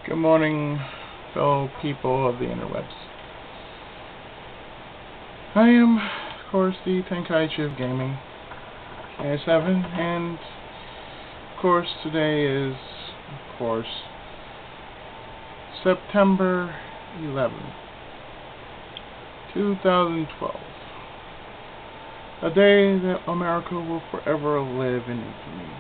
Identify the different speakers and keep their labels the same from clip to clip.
Speaker 1: Good morning, fellow people of the interwebs. I am, of course, the Tenkaichi of Gaming, K7, and, of course, today is, September 11th, 2012. A day that America will forever live in infamy.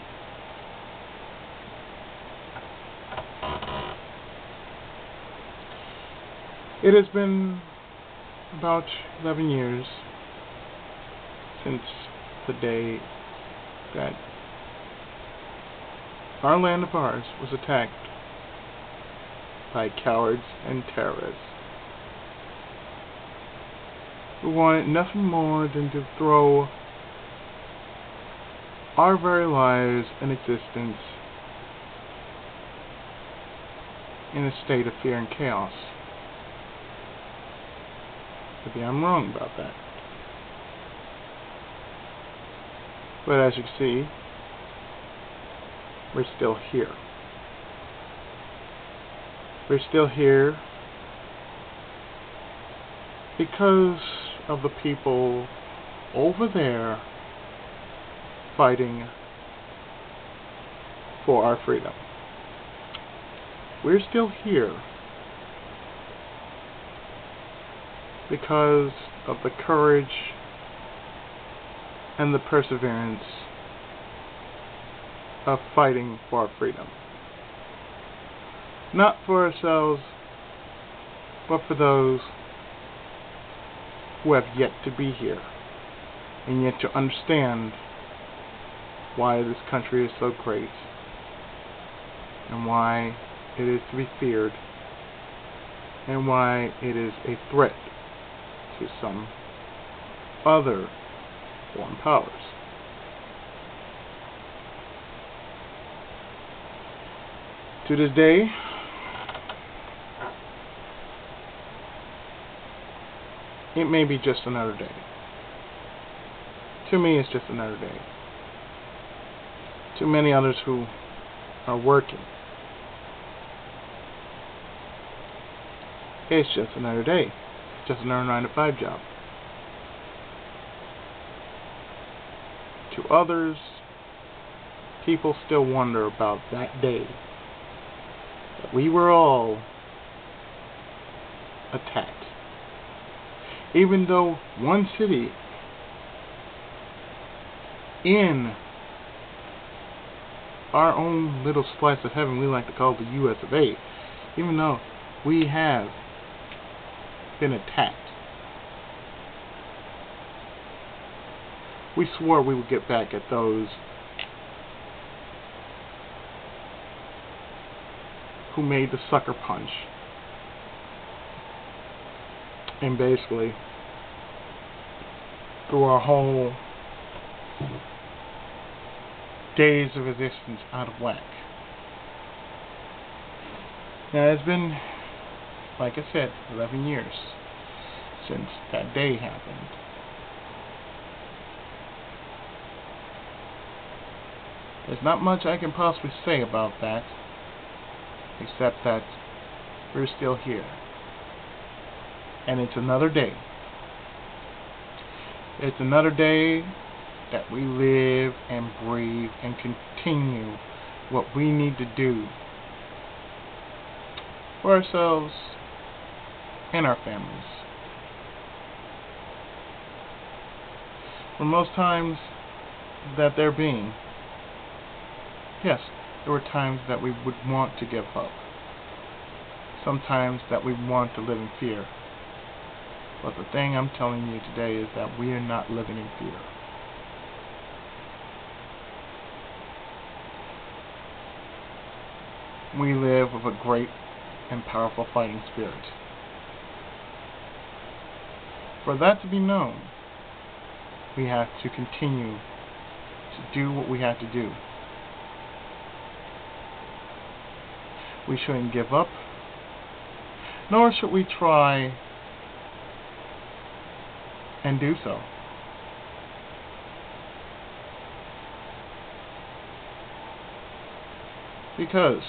Speaker 1: It has been about 11 years since the day that our land of ours was attacked by cowards and terrorists who wanted nothing more than to throw our very lives and existence in a state of fear and chaos. Maybe I'm wrong about that. But as you can see, we're still here. We're still here because of the people over there fighting for our freedom. We're still here because of the courage and the perseverance of fighting for our freedom. Not for ourselves, but for those who have yet to be here and yet to understand why this country is so great and why it is to be feared and why it is a threat to some other foreign powers. To this day, it may be just another day. To me, it's just another day. To many others who are working, it's just another day. Just another 9-to-5 job. To others, people still wonder about that day that we were all attacked. Even though one city in our own little slice of heaven, we like to call the US of A, even though we have been attacked, we swore we would get back at those who made the sucker punch and basically threw our whole days of existence out of whack. Now it's been, like I said, 11 years since that day happened. There's not much I can possibly say about that, except that we're still here. And it's another day. It's another day that we live and breathe and continue what we need to do for ourselves and our families. For most times that there being, yes, there were times that we would want to give up. Sometimes that we want to live in fear. But the thing I'm telling you today is that we are not living in fear. We live with a great and powerful fighting spirit. For that to be known, we have to continue to do what we have to do. We shouldn't give up, nor should we try and do so. Because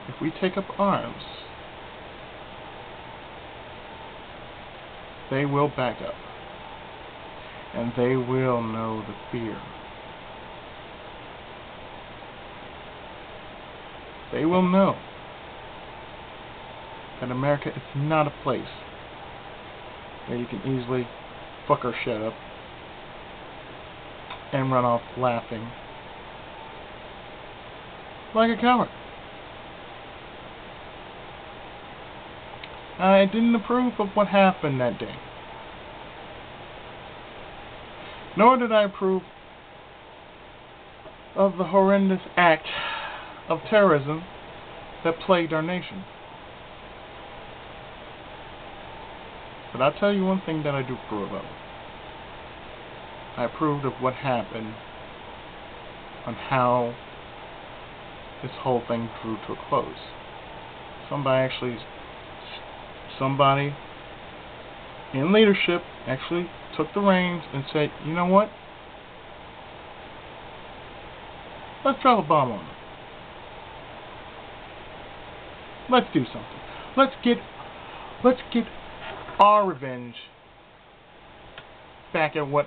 Speaker 1: if we take up arms, they will back up. And they will know the fear. They will know that America is not a place where you can easily fuck our shit up and run off laughing like a coward. I didn't approve of what happened that day. Nor did I approve of the horrendous act of terrorism that plagued our nation. But I'll tell you one thing that I do approve of. I approved of what happened on how this whole thing drew to a close. Somebody in leadership actually took the reins and said, you know what? Let's drop a bomb on them. Let's do something. Let's get our revenge back at what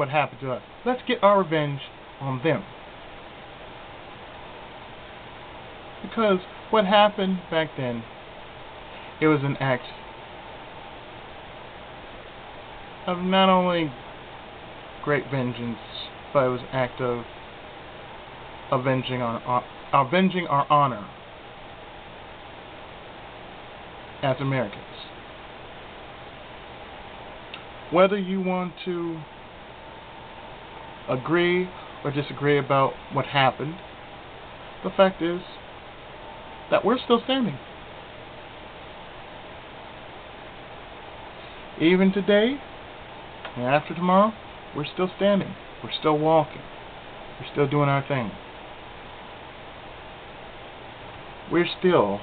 Speaker 1: happened to us. Let's get our revenge on them. Because what happened back then, it was an act of not only great vengeance, but it was an act of avenging our honor as Americans. Whether you want to agree or disagree about what happened, the fact is that we're still standing. Even today and after tomorrow, we're still standing. We're still walking. We're still doing our thing. We're still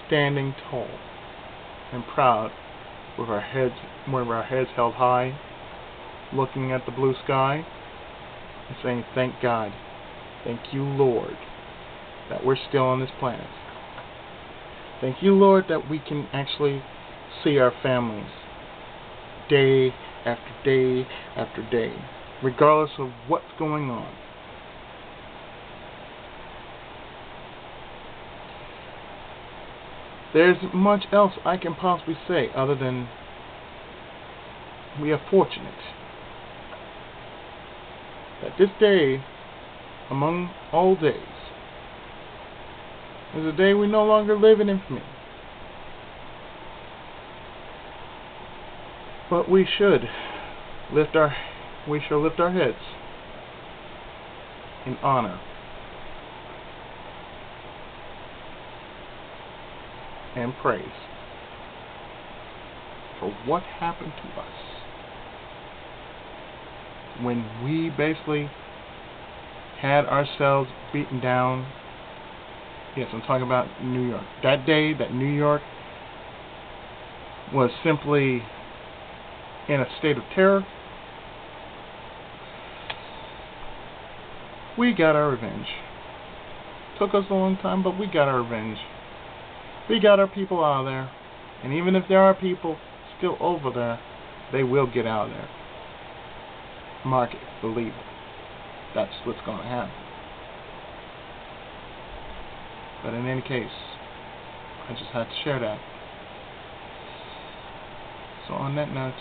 Speaker 1: standing tall and proud with our heads held high, looking at the blue sky and saying, thank God, thank you, Lord, that we're still on this planet. Thank you, Lord, that we can actually see our families day after day after day, regardless of what's going on. There's much else I can possibly say other than we are fortunate that this day, among all days, is a day we no longer live in infamy. But we shall lift our heads in honor and praise for what happened to us when we basically had ourselves beaten down. Yes, I'm talking about New York. That day that New York was simply in a state of terror, we got our revenge. Took us a long time, but we got our revenge. We got our people out of there. And even if there are people still over there, they will get out of there. Mark it, believe it. That's what's going to happen. But in any case, I just had to share that. So on that note,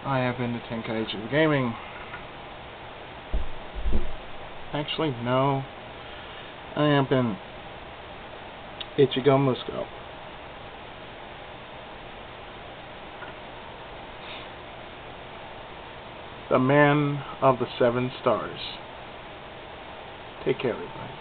Speaker 1: I have been the Tenkaichi of Gaming. Actually, no. I have been Ichigo Musco. The man of the 7 stars. Take care, everybody.